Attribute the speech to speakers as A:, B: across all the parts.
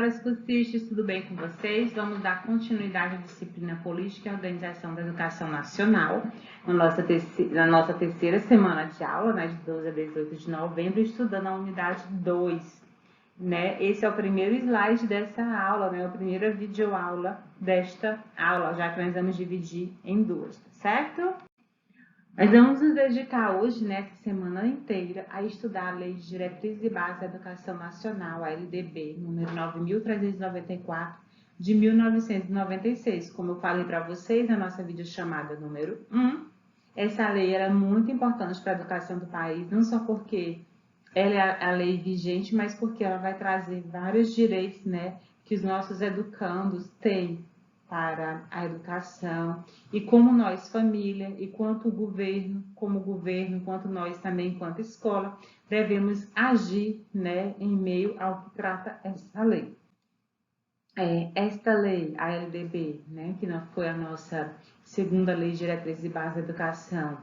A: senhoras cursistas, tudo bem com vocês? Vamos dar continuidade à disciplina Política e Organização da Educação Nacional, na nossa terceira semana de aula, né, de 12 a 18 de novembro, estudando a unidade 2. Né? Esse é o primeiro slide dessa aula, né? A primeira videoaula desta aula, já que nós vamos dividir em duas, tá certo? Nós vamos nos dedicar hoje, nessa semana inteira, a estudar a Lei de Diretrizes e Bases da Educação Nacional, a LDB, número 9.394, de 1996. Como eu falei para vocês na nossa videochamada número 1, essa lei era muito importante para a educação do país, não só porque ela é a lei vigente, mas porque ela vai trazer vários direitos, né, que os nossos educandos têm para a educação, e como nós, família, e quanto o governo, quanto nós também, enquanto escola, devemos agir, né, em meio ao que trata essa lei. Esta lei, a LDB, né, que não foi a nossa segunda lei de diretrizes e bases da educação,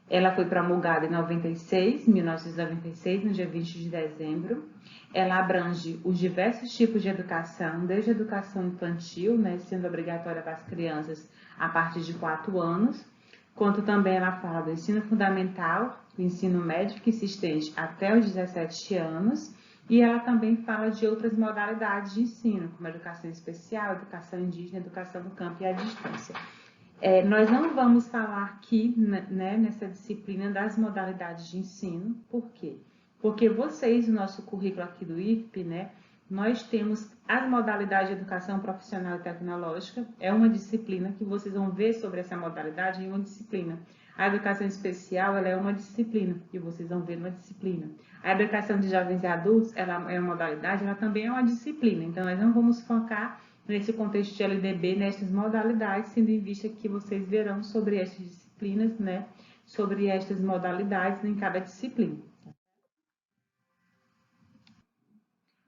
A: ela foi promulgada em 1996, no dia 20 de dezembro. Ela abrange os diversos tipos de educação, desde a educação infantil, né, sendo obrigatória para as crianças a partir de 4 anos, quanto também ela fala do ensino fundamental, do ensino médio, que se estende até os 17 anos, e ela também fala de outras modalidades de ensino, como educação especial, educação indígena, educação do campo e à distância. Nós não vamos falar aqui, né, nessa disciplina das modalidades de ensino. Por quê? Porque vocês, no nosso currículo aqui do IFP, né, nós temos as modalidades de educação profissional e tecnológica. É uma disciplina que vocês vão ver sobre essa modalidade em uma disciplina. A educação especial, ela é uma disciplina que vocês vão ver numa disciplina. A educação de jovens e adultos, ela é uma modalidade, ela também é uma disciplina. Então, nós não vamos focar nesse contexto de LDB, nessas modalidades, sendo em vista que vocês verão sobre essas disciplinas, né, sobre estas modalidades em cada disciplina.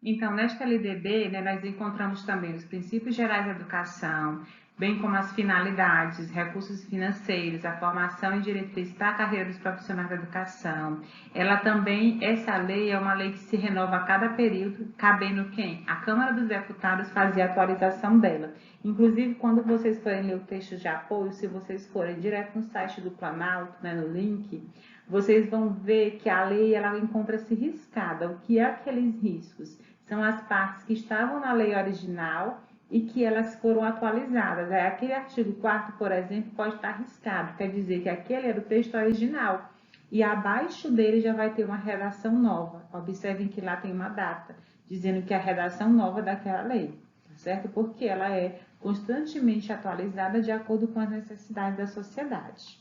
A: Então, nesta LDB, né, nós encontramos também os princípios gerais da educação, bem como as finalidades, recursos financeiros, a formação e diretrizes para a carreira dos profissionais da educação. Ela também, essa lei é uma lei que se renova a cada período, cabendo quem? A Câmara dos Deputados fazer a atualização dela. Inclusive, quando vocês forem ler o texto de apoio, se vocês forem direto no site do Planalto, né, no link, vocês vão ver que a lei ela encontra-se riscada. O que é aqueles riscos? São as partes que estavam na lei original e que elas foram atualizadas. Aquele artigo 4º, por exemplo, pode estar riscado, quer dizer que aquele era o texto original. E abaixo dele já vai ter uma redação nova. Observem que lá tem uma data, dizendo que é a redação nova daquela lei, tá certo? Porque ela é constantemente atualizada de acordo com as necessidades da sociedade.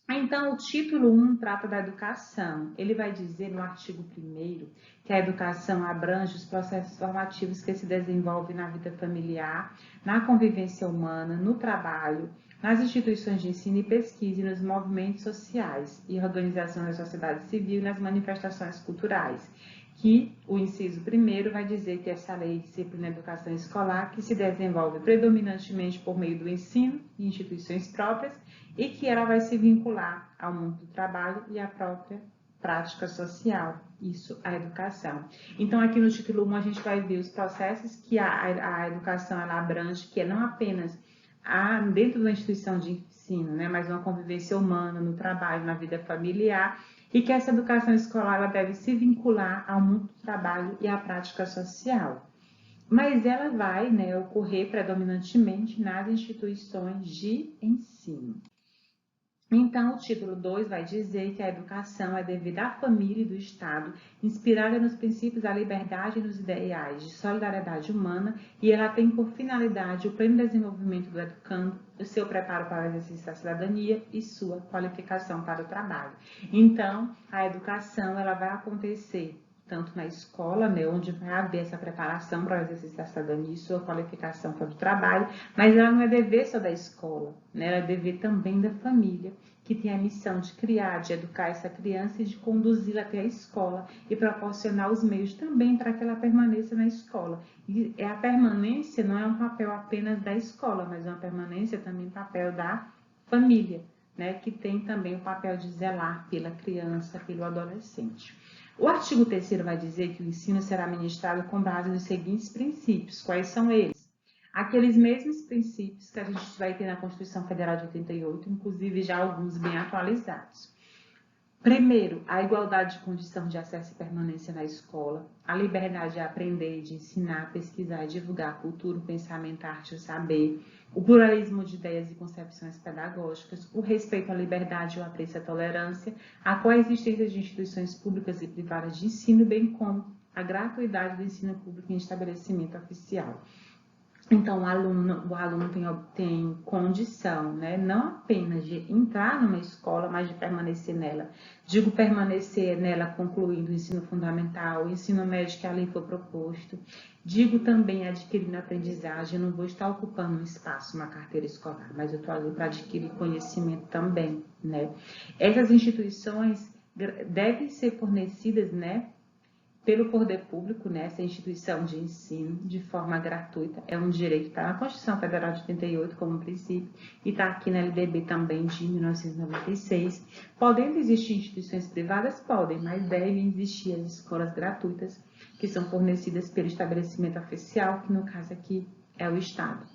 A: Então, o título 1 trata da educação. Ele vai dizer no artigo 1º que a educação abrange os processos formativos que se desenvolvem na vida familiar, na convivência humana, no trabalho, nas instituições de ensino e pesquisa e nos movimentos sociais e organização da sociedade civil e nas manifestações culturais. Que o inciso 1º vai dizer que essa lei disciplina a educação escolar, que se desenvolve predominantemente por meio do ensino e instituições próprias, e que ela vai se vincular ao mundo do trabalho e à própria prática social, isso a educação. Então, aqui no título 1, a gente vai ver os processos que a educação ela abrange, que é não apenas dentro da instituição de ensino, né, mas uma convivência humana, no trabalho, na vida familiar, e que essa educação escolar ela deve se vincular ao mundo do trabalho e à prática social. Mas ela vai, né, ocorrer predominantemente nas instituições de ensino. Então, o título 2 vai dizer que a educação é devida à família e do Estado, inspirada nos princípios da liberdade e nos ideais de solidariedade humana, e ela tem por finalidade o pleno desenvolvimento do educando, o seu preparo para o exercício da cidadania e sua qualificação para o trabalho. Então, a educação ela vai acontecer tanto na escola, né, onde vai haver essa preparação para o exercício da cidadania e sua qualificação para o trabalho, mas ela não é dever só da escola, né, ela é dever também da família, que tem a missão de criar, de educar essa criança e de conduzi-la até a escola e proporcionar os meios também para que ela permaneça na escola. E a permanência não é um papel apenas da escola, mas é uma permanência também papel da família, né, que tem também o papel de zelar pela criança, pelo adolescente. O artigo 3º vai dizer que o ensino será ministrado com base nos seguintes princípios. Quais são eles? Aqueles mesmos princípios que a gente vai ter na Constituição Federal de 88, inclusive já alguns bem atualizados. Primeiro, a igualdade de condição de acesso e permanência na escola, a liberdade de aprender, de ensinar, pesquisar e divulgar a cultura, o pensamento, a arte e o saber, o pluralismo de ideias e concepções pedagógicas, o respeito à liberdade, o apreço à tolerância, a coexistência de instituições públicas e privadas de ensino, bem como a gratuidade do ensino público em estabelecimento oficial. Então, o aluno tem condição, né, não apenas de entrar numa escola, mas de permanecer nela. Digo permanecer nela concluindo o ensino fundamental, o ensino médio que ali for proposto. Digo também adquirindo aprendizagem, eu não vou estar ocupando um espaço, uma carteira escolar, mas eu estou ali para adquirir conhecimento também, né. Essas instituições devem ser fornecidas, né, pelo poder público, né, essa instituição de ensino de forma gratuita, é um direito, está na Constituição Federal de 88 como princípio, e está aqui na LDB também de 1996. Podendo existir instituições privadas? Podem, mas devem existir as escolas gratuitas, que são fornecidas pelo estabelecimento oficial, que no caso aqui é o Estado.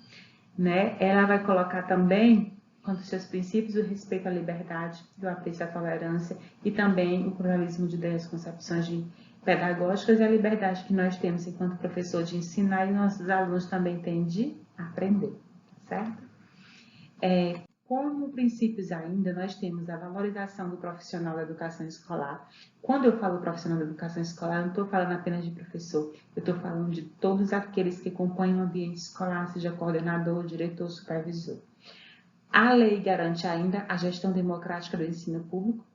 A: Né? Ela vai colocar também, quanto aos seus princípios, o respeito à liberdade, o apreço à tolerância e também o pluralismo de ideias, concepções pedagógicas e a liberdade que nós temos enquanto professor de ensinar e nossos alunos também têm de aprender, certo? Como princípios ainda, nós temos a valorização do profissional da educação escolar. Quando eu falo profissional da educação escolar, eu não estou falando apenas de professor, eu estou falando de todos aqueles que compõem o ambiente escolar, seja coordenador, diretor, supervisor. A lei garante ainda a gestão democrática do ensino público,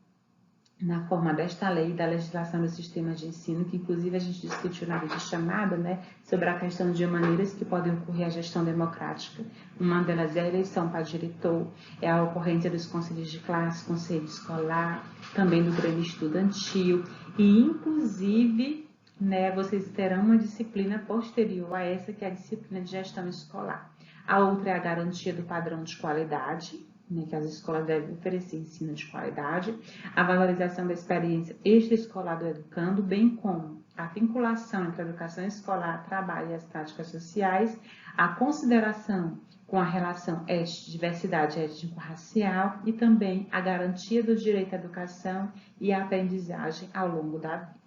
A: na forma desta lei da legislação dos sistemas de ensino, que inclusive a gente discutiu na videochamada, né, sobre a questão de maneiras que podem ocorrer a gestão democrática. Uma delas é a eleição para diretor, é a ocorrência dos conselhos de classe, conselho escolar, também do grêmio estudantil, e inclusive, né, vocês terão uma disciplina posterior a essa, que é a disciplina de gestão escolar. A outra é a garantia do padrão de qualidade, que as escolas devem oferecer ensino de qualidade, a valorização da experiência extraescolar do educando, bem como a vinculação entre a educação escolar, trabalho e as práticas sociais, a consideração com a relação diversidade étnico-racial e também a garantia do direito à educação e à aprendizagem ao longo da vida.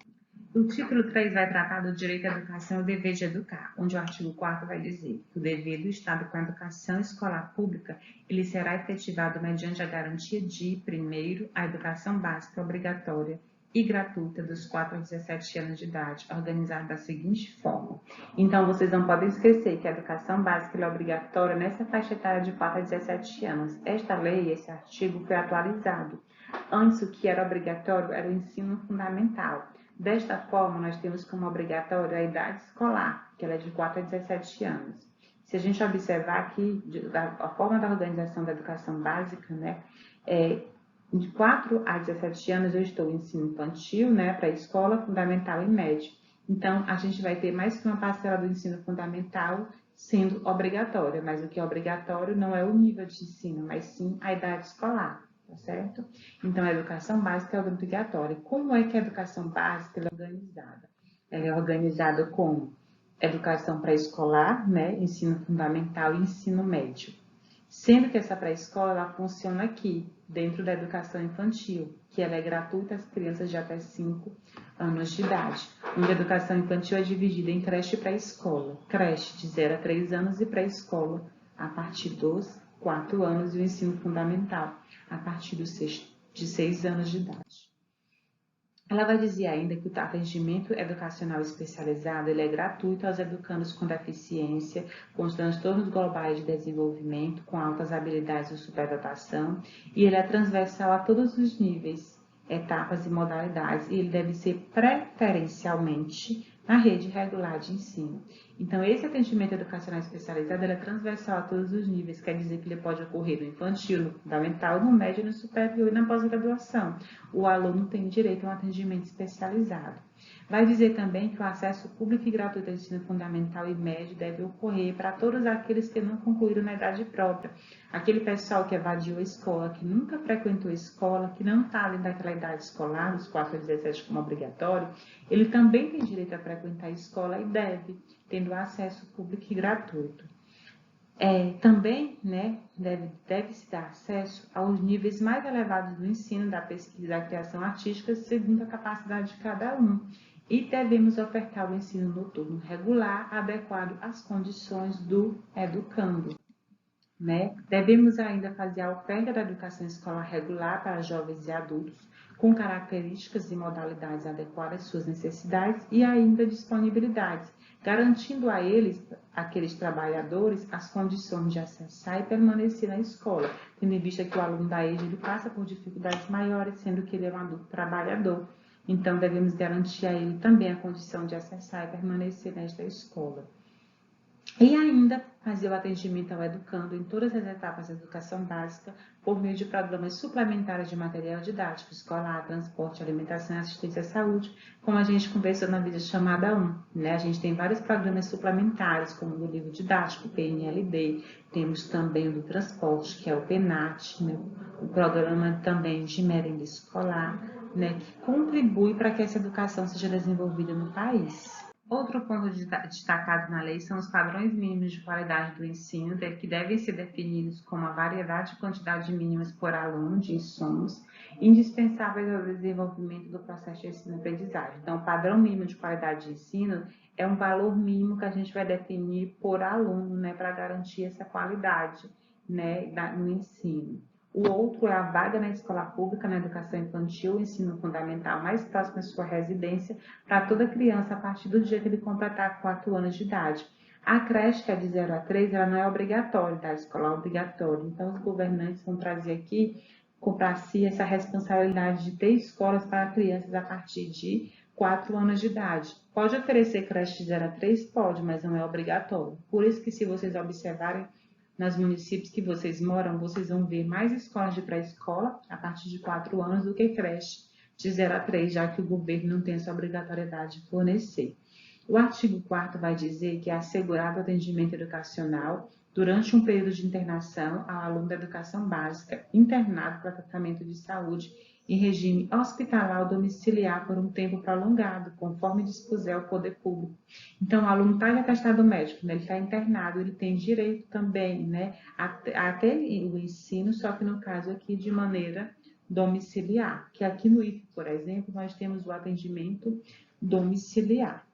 A: O título 3 vai tratar do direito à educação e o dever de educar, onde o artigo 4º vai dizer que o dever do Estado com a educação escolar pública ele será efetivado mediante a garantia de, primeiro, a educação básica obrigatória e gratuita dos 4 a 17 anos de idade, organizada da seguinte forma. Então, vocês não podem esquecer que a educação básica é obrigatória nessa faixa etária de 4 a 17 anos. Esta lei, esse artigo, foi atualizado. Antes, o que era obrigatório era o ensino fundamental. Desta forma, nós temos como obrigatório a idade escolar, que ela é de 4 a 17 anos. Se a gente observar aqui, a forma da organização da educação básica, né, de 4 a 17 anos eu estou em ensino infantil, né, pré-escola, fundamental e médio. Então, a gente vai ter mais que uma parcela do ensino fundamental sendo obrigatória, mas o que é obrigatório não é o nível de ensino, mas sim a idade escolar. Tá certo? Então, a educação básica é obrigatória. Como é que a educação básica é organizada? Ela é organizada como educação pré-escolar, né, ensino fundamental e ensino médio. Sendo que essa pré-escola ela funciona aqui, dentro da educação infantil, que ela é gratuita às crianças de até 5 anos de idade. Onde a educação infantil é dividida em creche e pré-escola. Creche de 0 a 3 anos e pré-escola a partir dos 4 anos e o ensino fundamental a partir de 6 anos de idade. Ela vai dizer ainda que o atendimento educacional especializado ele é gratuito aos educandos com deficiência, com os transtornos globais de desenvolvimento, com altas habilidades ou superdotação, e ele é transversal a todos os níveis, etapas e modalidades, e ele deve ser preferencialmente na rede regular de ensino. Então, esse atendimento educacional especializado é transversal a todos os níveis, quer dizer que ele pode ocorrer no infantil, no fundamental, no médio, no superior e na pós-graduação. O aluno tem direito a um atendimento especializado. Vai dizer também que o acesso público e gratuito ao ensino fundamental e médio deve ocorrer para todos aqueles que não concluíram na idade própria. Aquele pessoal que evadiu a escola, que nunca frequentou a escola, que não está ali daquela idade escolar, dos 4 a 17 como obrigatório, ele também tem direito a frequentar a escola e deve, tendo acesso público e gratuito. Também deve-se dar acesso aos níveis mais elevados do ensino, da pesquisa e da criação artística, segundo a capacidade de cada um. E devemos ofertar o ensino noturno regular, adequado às condições do educando. Devemos ainda fazer a oferta da educação escolar regular para jovens e adultos, com características e modalidades adequadas às suas necessidades e ainda disponibilidades, garantindo a eles, aqueles trabalhadores, as condições de acessar e permanecer na escola, tendo em vista que o aluno da EJA ele passa por dificuldades maiores, sendo que ele é um adulto trabalhador. Então, devemos garantir a ele também a condição de acessar e permanecer nesta escola. E ainda fazer o atendimento ao educando em todas as etapas da educação básica por meio de programas suplementares de material didático escolar, transporte, alimentação e assistência à saúde, como a gente conversou na videochamada 1. A gente tem vários programas suplementares, como o do livro didático, PNLD, temos também o do transporte, que é o PENAT, o programa também de merenda escolar, que contribui para que essa educação seja desenvolvida no país. Outro ponto destacado na lei são os padrões mínimos de qualidade do ensino, que devem ser definidos como a variedade e quantidade mínimas por aluno de insumos indispensáveis ao desenvolvimento do processo de ensino-aprendizagem. Então, o padrão mínimo de qualidade de ensino é um valor mínimo que a gente vai definir por aluno, para garantir essa qualidade, no ensino. O outro é a vaga na escola pública, na educação infantil, ensino fundamental mais próximo à sua residência, para toda criança a partir do dia que ele completar 4 anos de idade. A creche, que é de 0 a 3, ela não é obrigatória, a escola é obrigatória. Então, os governantes vão trazer aqui para si essa responsabilidade de ter escolas para crianças a partir de 4 anos de idade. Pode oferecer creche de 0 a 3? Pode, mas não é obrigatório. Por isso que, se vocês observarem, nos municípios que vocês moram, vocês vão ver mais escolas de pré-escola a partir de 4 anos do que creche de 0 a 3, já que o governo não tem essa obrigatoriedade de fornecer. O artigo 4º vai dizer que é assegurado o atendimento educacional durante um período de internação ao aluno da educação básica internado para tratamento de saúde em regime hospitalar ou domiciliar por um tempo prolongado, conforme dispuser o poder público. Então, o aluno está em atestado médico, ele está internado, ele tem direito também, a ter o ensino, só que no caso aqui de maneira domiciliar, que aqui no IFE, por exemplo, nós temos o atendimento domiciliar.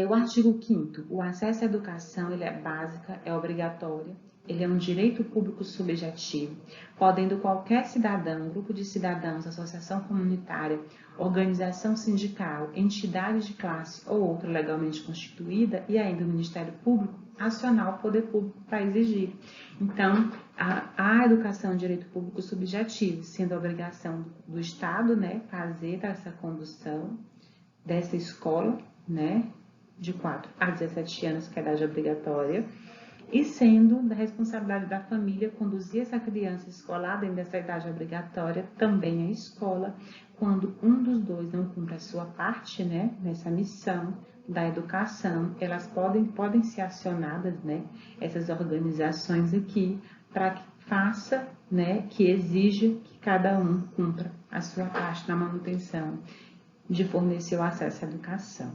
A: O artigo 5º, o acesso à educação, ele é básica, é obrigatória, ele é um direito público subjetivo, podendo qualquer cidadão, grupo de cidadãos, associação comunitária, organização sindical, entidade de classe ou outra legalmente constituída e ainda o Ministério Público, acionar o poder público para exigir. Então, a educação é um direito público subjetivo, sendo a obrigação do Estado, fazer essa condução dessa escola, de 4 a 17 anos, que é a idade obrigatória, e sendo da responsabilidade da família conduzir essa criança escolar dentro dessa idade obrigatória também à escola, quando um dos dois não cumpre a sua parte, nessa missão da educação, elas podem ser acionadas, essas organizações aqui, para que faça, que exija que cada um cumpra a sua parte na manutenção de fornecer o acesso à educação.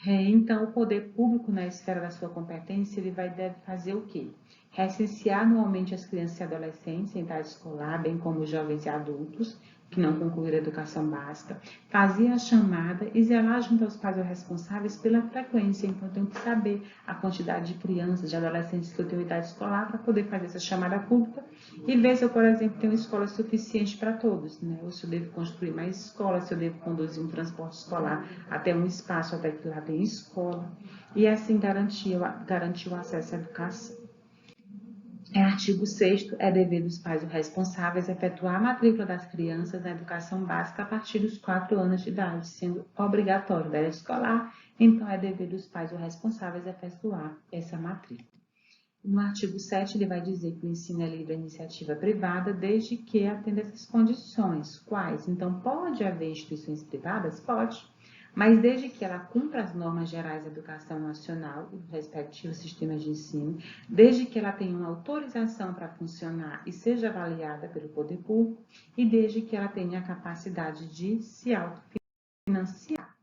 A: Então, o poder público, na esfera da sua competência, ele deve fazer o quê? Recensear anualmente as crianças e adolescentes em idade escolar, bem como os jovens e adultos que não concluíram a educação básica, fazer a chamada e zelar junto aos pais ou responsáveis pela frequência. Então, eu tenho que saber a quantidade de crianças, de adolescentes que eu tenho em idade escolar para poder fazer essa chamada pública e ver se eu, por exemplo, tenho escola suficiente para todos, ou se eu devo construir mais escolas, se eu devo conduzir um transporte escolar até um espaço até que lá tem escola, e assim garantir o acesso à educação. Artigo 6º, é dever dos pais ou responsáveis efetuar a matrícula das crianças na educação básica a partir dos 4 anos de idade, sendo obrigatório da idade escolar, então é dever dos pais ou responsáveis efetuar essa matrícula. No artigo 7, ele vai dizer que o ensino é livre à iniciativa privada, desde que atenda essas condições. Quais? Então, pode haver instituições privadas? Pode, mas desde que ela cumpra as normas gerais da educação nacional e dos respectivos sistemas de ensino, desde que ela tenha uma autorização para funcionar e seja avaliada pelo poder público, e desde que ela tenha a capacidade de se autofinanciar.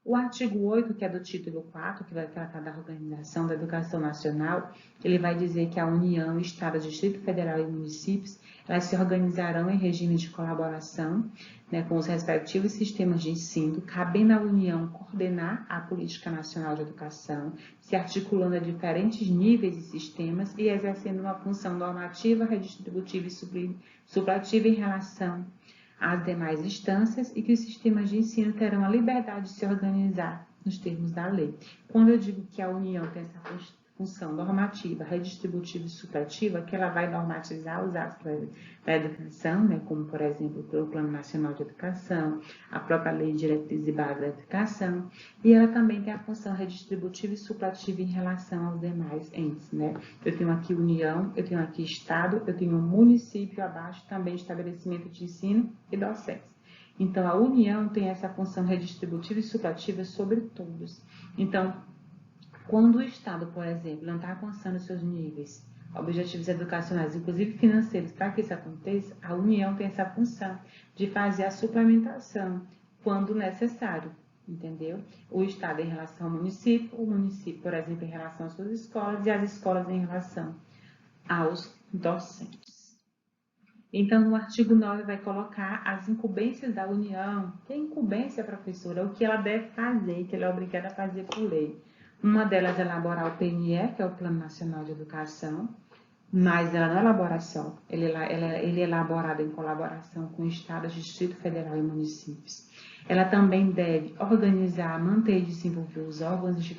A: O artigo 8, que é do título 4, que vai tratar da organização da educação nacional, ele vai dizer que a União, Estado, Distrito Federal e municípios, elas se organizarão em regime de colaboração, né, com os respectivos sistemas de ensino, cabendo à União coordenar a política nacional de educação, se articulando a diferentes níveis e sistemas e exercendo uma função normativa, redistributiva e supletiva em relação às demais instâncias e que os sistemas de ensino terão a liberdade de se organizar nos termos da lei. Quando eu digo que a União tem essa função normativa, redistributiva e supletiva, que ela vai normatizar os atos da educação, né, como, por exemplo, o Plano Nacional de Educação, a própria Lei de Diretrizes e Bases da Educação, e ela também tem a função redistributiva e supletiva em relação aos demais entes, né? Eu tenho aqui União, eu tenho aqui Estado, eu tenho município abaixo, também estabelecimento de ensino e docência. Então, a União tem essa função redistributiva e supletiva sobre todos. Então, quando o Estado, por exemplo, não está alcançando seus níveis, objetivos educacionais, inclusive financeiros, para que isso aconteça, a União tem essa função de fazer a suplementação quando necessário, entendeu? O Estado em relação ao município, o município, por exemplo, em relação às suas escolas e as escolas em relação aos docentes. Então, no artigo 9 vai colocar as incumbências da União. Que é incumbência, professora? É o que ela deve fazer, que ela é obrigada a fazer por lei. Uma delas é elaborar o PNE, que é o Plano Nacional de Educação, mas ela não elabora só, ele é elaborado em colaboração com estados, Distrito Federal e municípios. Ela também deve organizar, manter e desenvolver os órgãos e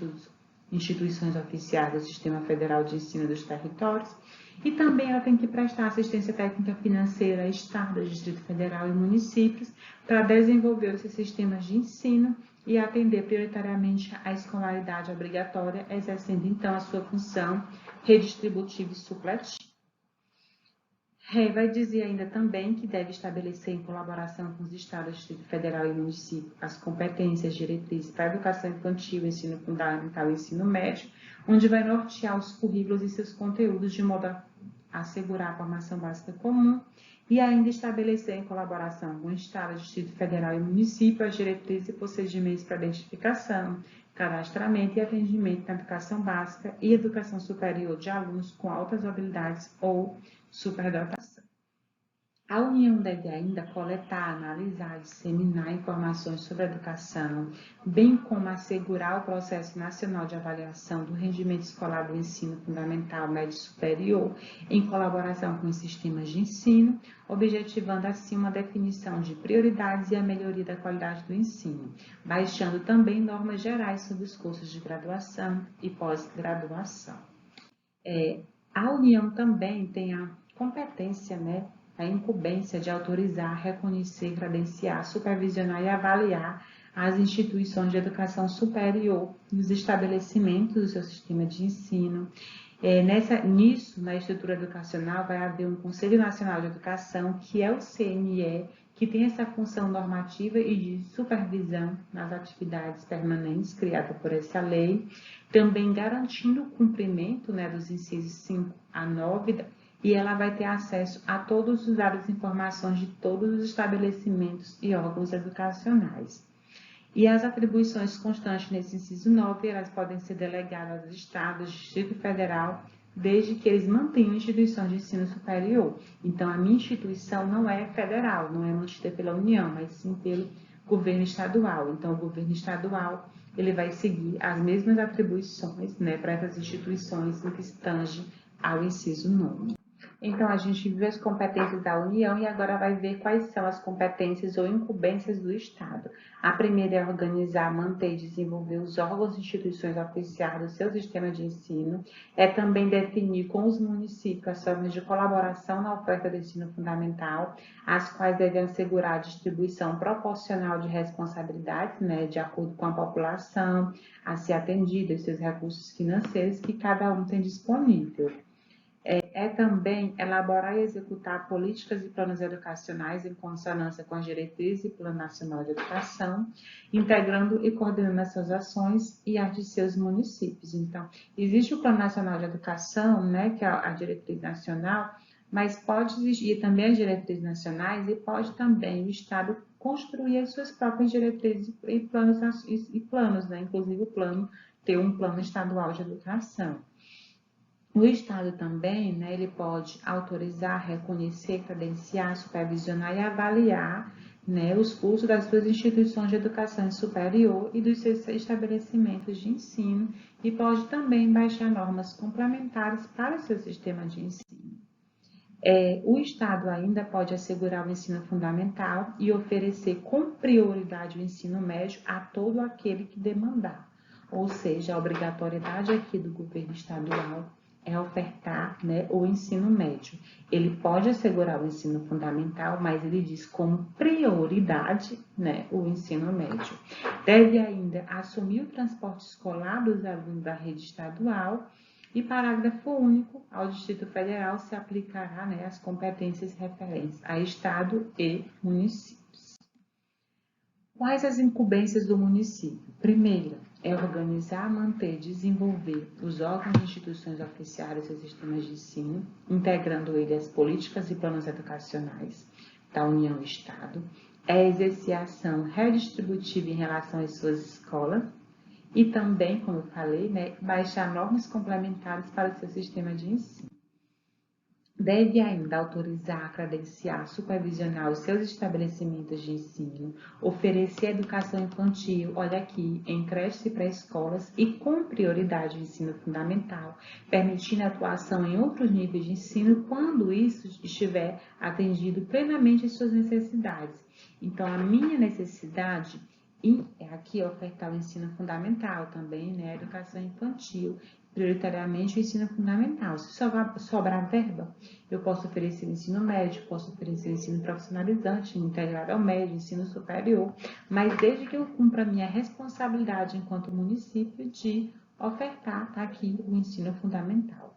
A: instituições oficiais do Sistema Federal de Ensino dos Territórios, e também ela tem que prestar assistência técnica financeira a estados, Distrito Federal e municípios para desenvolver os seus sistemas de ensino e atender prioritariamente a escolaridade obrigatória, exercendo então a sua função redistributiva e supletiva. Vai dizer ainda também que deve estabelecer em colaboração com os estados, Distrito Federal e município as competências diretrizes para a educação infantil, ensino fundamental e ensino médio, onde vai nortear os currículos e seus conteúdos de modo a assegurar a formação básica comum e ainda estabelecer em colaboração com o Estado, Distrito Federal e município as diretrizes e procedimentos para identificação, cadastramento e atendimento na educação básica e educação superior de alunos com altas habilidades ou superdotação. A União deve ainda coletar, analisar e disseminar informações sobre a educação, bem como assegurar o processo nacional de avaliação do rendimento escolar do ensino fundamental, médio e superior, em colaboração com os sistemas de ensino, objetivando assim uma definição de prioridades e a melhoria da qualidade do ensino, baixando também normas gerais sobre os cursos de graduação e pós-graduação. A União também tem a competência, né, a incumbência de autorizar, reconhecer, credenciar, supervisionar e avaliar as instituições de educação superior nos estabelecimentos do seu sistema de ensino. Na estrutura educacional, vai haver um Conselho Nacional de Educação, que é o CNE, que tem essa função normativa e de supervisão nas atividades permanentes criadas por essa lei, também garantindo o cumprimento, né, dos incisos 5 a 9, e ela vai ter acesso a todos os dados e informações de todos os estabelecimentos e órgãos educacionais. E as atribuições constantes nesse inciso 9, elas podem ser delegadas aos estados, Distrito Federal, desde que eles mantenham instituições de ensino superior. Então, a minha instituição não é federal, não é mantida pela União, mas sim pelo governo estadual. Então, o governo estadual, ele vai seguir as mesmas atribuições, né, para essas instituições no que tange ao inciso 9. Então, a gente viu as competências da União e agora vai ver quais são as competências ou incumbências do Estado. A primeira é organizar, manter e desenvolver os órgãos e instituições oficiais do seu sistema de ensino. É também definir com os municípios as formas de colaboração na oferta do ensino fundamental, as quais devem assegurar a distribuição proporcional de responsabilidades, né, de acordo com a população, a ser atendida e seus recursos financeiros que cada um tem disponível. É também elaborar e executar políticas e planos educacionais em consonância com as diretrizes e Plano Nacional de Educação, integrando e coordenando essas ações e as de seus municípios. Então, existe o Plano Nacional de Educação, né, que é a diretriz nacional, mas pode existir também as diretrizes nacionais e pode também o Estado construir as suas próprias diretrizes e planos, né, inclusive o plano, ter um plano estadual de educação. O Estado também, né, ele pode autorizar, reconhecer, credenciar, supervisionar e avaliar, né, os cursos das suas instituições de educação superior e dos seus estabelecimentos de ensino e pode também baixar normas complementares para o seu sistema de ensino. O Estado ainda pode assegurar o ensino fundamental e oferecer com prioridade o ensino médio a todo aquele que demandar. Ou seja, a obrigatoriedade aqui do governo estadual é ofertar, né, o ensino médio. Ele pode assegurar o ensino fundamental, mas ele diz como prioridade, né, o ensino médio. Deve ainda assumir o transporte escolar dos alunos da rede estadual. E parágrafo único, ao Distrito Federal se aplicará, né, as competências referentes a Estado e municípios. Quais as incumbências do município? Primeira, é organizar, manter e desenvolver os órgãos e instituições oficiais e sistemas de ensino, integrando ele as políticas e planos educacionais da União e Estado. É exercer ação redistributiva em relação às suas escolas e também, como eu falei, né, baixar normas complementares para o seu sistema de ensino. Deve ainda autorizar, credenciar, supervisionar os seus estabelecimentos de ensino, oferecer educação infantil, olha aqui, em creches e pré-escolas e com prioridade o ensino fundamental, permitindo atuação em outros níveis de ensino quando isso estiver atendido plenamente às suas necessidades. Então, a minha necessidade é aqui ofertar o ensino fundamental também, né, a educação infantil, prioritariamente o ensino fundamental. Se sobrar verba, eu posso oferecer o ensino médio, posso oferecer o ensino profissionalizante, integrado ao médio, ensino superior, mas desde que eu cumpra a minha responsabilidade enquanto município de ofertar, tá aqui, o ensino fundamental.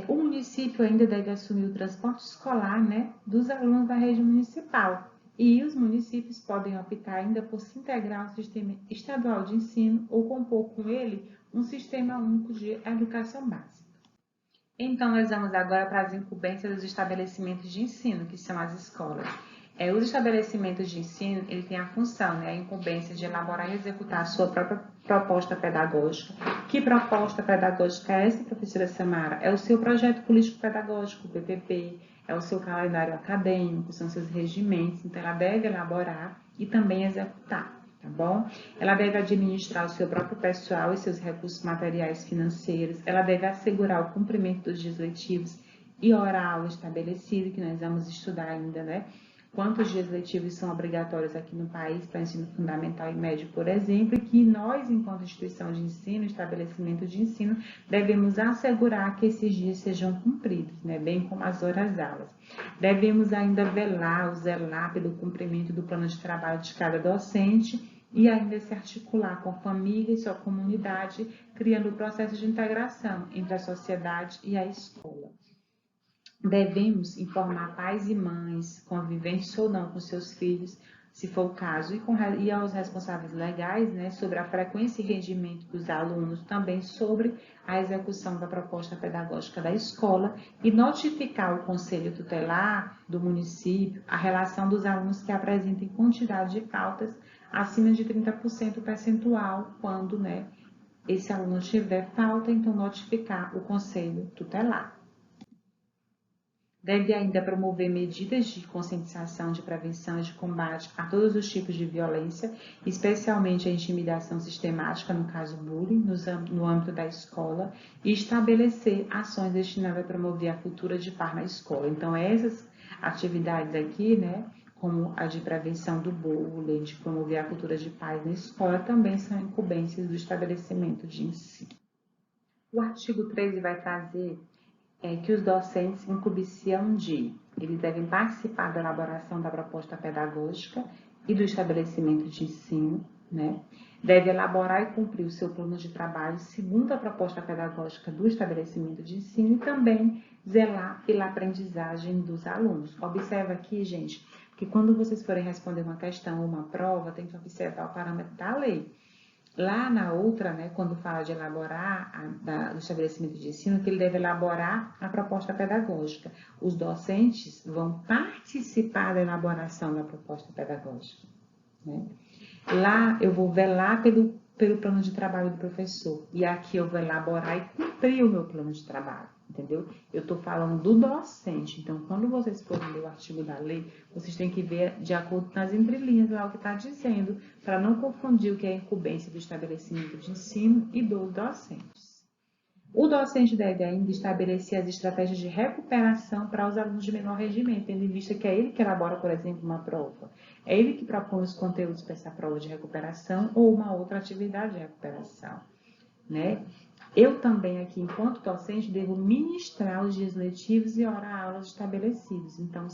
A: O município ainda deve assumir o transporte escolar, né, dos alunos da rede municipal. E os municípios podem optar ainda por se integrar ao sistema estadual de ensino ou compor com ele um sistema único de educação básica. Então, nós vamos agora para as incumbências dos estabelecimentos de ensino, que são as escolas. Os estabelecimentos de ensino, ele tem a função, né, a incumbência de elaborar e executar a sua própria proposta pedagógica. Que proposta pedagógica é essa, professora Samara? É o seu projeto político-pedagógico, o PPP, é o seu calendário acadêmico, são seus regimentos, então ela deve elaborar e também executar, tá bom? Ela deve administrar o seu próprio pessoal e seus recursos materiais financeiros, ela deve assegurar o cumprimento dos dias letivos e hora-aula estabelecido, que nós vamos estudar ainda, né? Quantos dias letivos são obrigatórios aqui no país para ensino fundamental e médio, por exemplo, e que nós, enquanto instituição de ensino, estabelecimento de ensino, devemos assegurar que esses dias sejam cumpridos, né, bem como as horas-aulas. Devemos ainda zelar pelo cumprimento do plano de trabalho de cada docente e ainda se articular com a família e sua comunidade, criando o processo de integração entre a sociedade e a escola. Devemos informar pais e mães, conviventes ou não com seus filhos, se for o caso, e aos responsáveis legais, né, sobre a frequência e rendimento dos alunos, também sobre a execução da proposta pedagógica da escola e notificar o conselho tutelar do município a relação dos alunos que apresentem quantidade de faltas acima de 30% percentual, quando, né, esse aluno tiver falta, então notificar o conselho tutelar. Deve ainda promover medidas de conscientização, de prevenção e de combate a todos os tipos de violência, especialmente a intimidação sistemática, no caso bullying, no âmbito da escola, e estabelecer ações destinadas a promover a cultura de paz na escola. Então, essas atividades aqui, né, como a de prevenção do bullying, de promover a cultura de paz na escola, também são incumbências do estabelecimento de ensino. O artigo 13 vai trazer que os docentes incumbiciam eles devem participar da elaboração da proposta pedagógica e do estabelecimento de ensino, né? Deve elaborar e cumprir o seu plano de trabalho segundo a proposta pedagógica do estabelecimento de ensino e também zelar pela aprendizagem dos alunos. Observa aqui, gente, que quando vocês forem responder uma questão ou uma prova, tem que observar o parâmetro da lei. Lá na outra, né, quando fala de elaborar do estabelecimento de ensino, que ele deve elaborar a proposta pedagógica. Os docentes vão participar da elaboração da proposta pedagógica, né? Lá eu vou velar pelo plano de trabalho do professor. E aqui eu vou elaborar e cumprir o meu plano de trabalho, entendeu? Eu estou falando do docente. Então, quando vocês forem ler o artigo da lei, vocês têm que ver de acordo com as entrelinhas lá o que está dizendo, para não confundir o que é a incumbência do estabelecimento de ensino e dos docentes. O docente deve ainda estabelecer as estratégias de recuperação para os alunos de menor rendimento, tendo em vista que é ele que elabora, por exemplo, uma prova. É ele que propõe os conteúdos para essa prova de recuperação ou uma outra atividade de recuperação, né? Eu também aqui, enquanto docente, devo ministrar os dias letivos e hora-aulas estabelecidos. Então,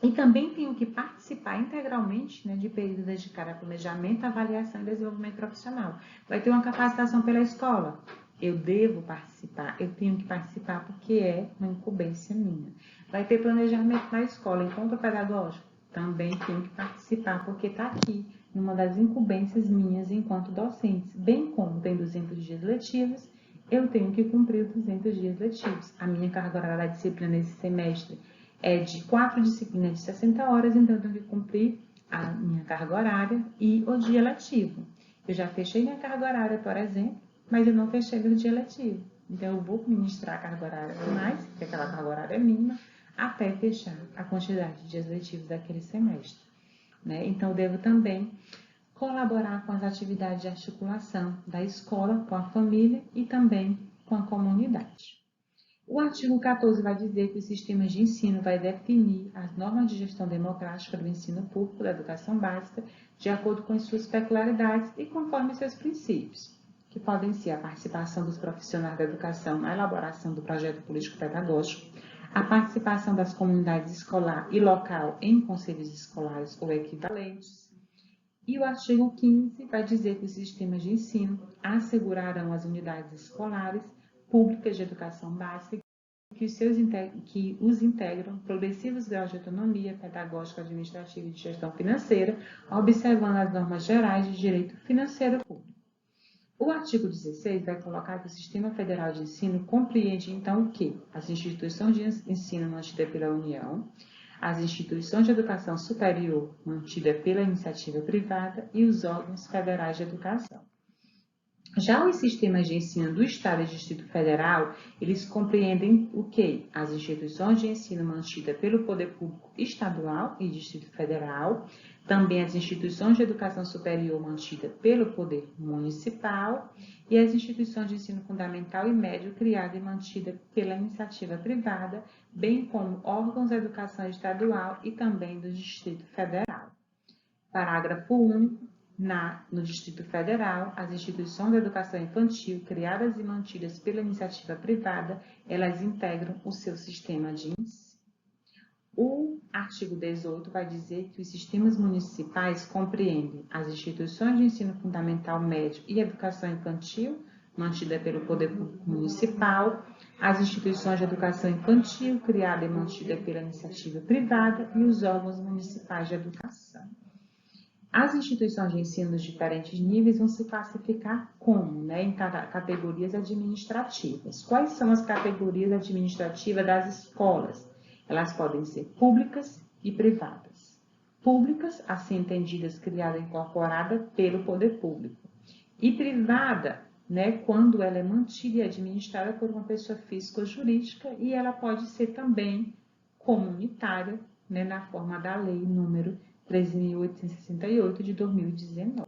A: E também tenho que participar integralmente, né, de períodos dedicados a planejamento, avaliação e desenvolvimento profissional. Vai ter uma capacitação pela escola? Eu devo participar, eu tenho que participar porque é uma incumbência minha. Vai ter planejamento na escola, encontro pedagógico? Também tenho que participar porque está aqui, numa das incumbências minhas enquanto docentes. Bem como tem 200 dias letivos, eu tenho que cumprir os 200 dias letivos. A minha carga horária da disciplina nesse semestre é de 4 disciplinas de 60 horas, então eu tenho que cumprir a minha carga horária e o dia letivo. Eu já fechei minha carga horária, por exemplo, mas eu não fechei meu dia letivo. Então, eu vou ministrar a carga horária mais, porque aquela carga horária é mínima, até fechar a quantidade de dias letivos daquele semestre, né? Então, eu devo também colaborar com as atividades de articulação da escola, com a família e também com a comunidade. O artigo 14 vai dizer que os sistemas de ensino vai definir as normas de gestão democrática do ensino público da educação básica de acordo com as suas peculiaridades e conforme seus princípios, que podem ser a participação dos profissionais da educação na elaboração do projeto político-pedagógico, a participação das comunidades escolar e local em conselhos escolares ou equivalentes. E o artigo 15 vai dizer que os sistemas de ensino assegurarão às unidades escolares públicas de educação básica que os integram progressivos graus de autonomia pedagógica, administrativa e de gestão financeira, observando as normas gerais de direito financeiro público. O artigo 16 vai colocar que o Sistema Federal de Ensino compreende, então, o quê? As instituições de ensino mantidas pela União, as instituições de educação superior mantidas pela iniciativa privada e os órgãos federais de educação. Já os sistemas de ensino do Estado e Distrito Federal, eles compreendem o quê? As instituições de ensino mantidas pelo Poder Público Estadual e Distrito Federal, também as instituições de educação superior mantidas pelo Poder Municipal e as instituições de ensino fundamental e médio criadas e mantidas pela iniciativa privada, bem como órgãos da educação estadual e também do Distrito Federal. Parágrafo único. No Distrito Federal, as instituições de educação infantil criadas e mantidas pela iniciativa privada, elas integram o seu sistema de ensino. O artigo 18 vai dizer que os sistemas municipais compreendem as instituições de ensino fundamental médio e educação infantil, mantida pelo Poder Público Municipal, as instituições de educação infantil criadas e mantidas pela iniciativa privada e os órgãos municipais de educação. As instituições de ensino dos diferentes níveis vão se classificar como, né, em categorias administrativas. Quais são as categorias administrativas das escolas? Elas podem ser públicas e privadas. Públicas, assim entendidas, criadas e incorporadas pelo poder público. E privada, né, quando ela é mantida e administrada por uma pessoa física ou jurídica, e ela pode ser também comunitária, né, na forma da lei número 13.868 de 2019.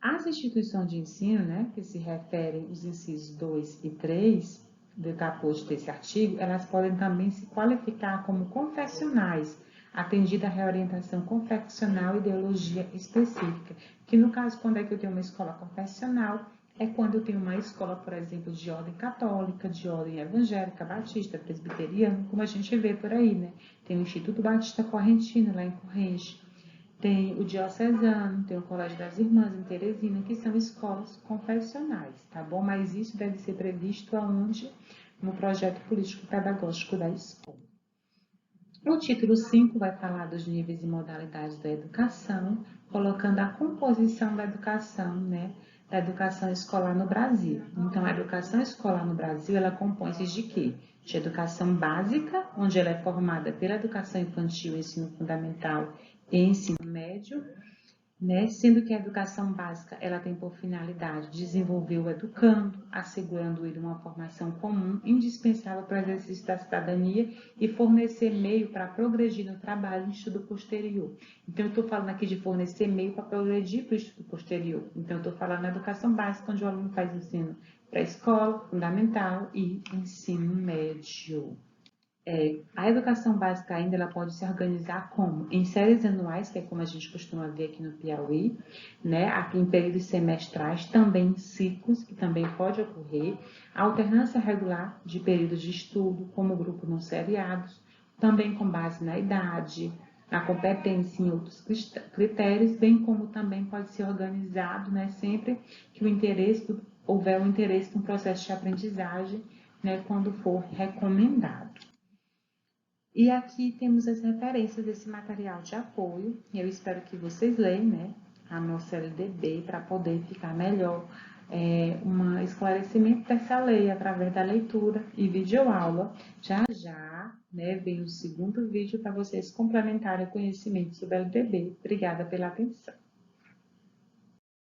A: As instituições de ensino, né, que se referem aos incisos 2 e 3 do caput desse artigo, elas podem também se qualificar como confessionais, atendida a reorientação confessional e ideologia específica, que no caso, quando é que eu tenho uma escola confessional, é quando eu tenho uma escola, por exemplo, de ordem católica, de ordem evangélica, batista, presbiteriana, como a gente vê por aí, né? Tem o Instituto Batista Correntino, lá em Corrente, tem o Diocesano, tem o Colégio das Irmãs em Teresina, que são escolas confessionais, tá bom? Mas isso deve ser previsto aonde? No projeto político-pedagógico da escola. O título 5 vai falar dos níveis e modalidades da educação, colocando a composição da educação, né? Da educação escolar no Brasil. Então, a educação escolar no Brasil, ela compõe-se de quê? De educação básica, onde ela é formada pela educação infantil, ensino fundamental e ensino médio, né? Sendo que a educação básica ela tem por finalidade desenvolver o educando, assegurando ele uma formação comum, indispensável para o exercício da cidadania e fornecer meio para progredir no trabalho e estudo posterior. Então, eu estou falando aqui de fornecer meio para progredir para o estudo posterior. Então, eu estou falando na educação básica, onde o aluno faz ensino pré-escola, fundamental e ensino médio. A educação básica ainda ela pode se organizar como? Em séries anuais, que é como a gente costuma ver aqui no Piauí, né? Aqui em períodos semestrais, também em ciclos, que também pode ocorrer, a alternância regular de períodos de estudo, como grupo não seriados, também com base na idade, na competência e outros critérios, bem como também pode ser organizado, né? Sempre que houver o interesse no processo de aprendizagem, né? Quando for recomendado. E aqui temos as referências desse material de apoio. Eu espero que vocês leiam, né, a nossa LDB para poder ficar melhor um esclarecimento dessa lei através da leitura e videoaula. Já já, né, vem o segundo vídeo para vocês complementarem o conhecimento sobre a LDB. Obrigada pela atenção.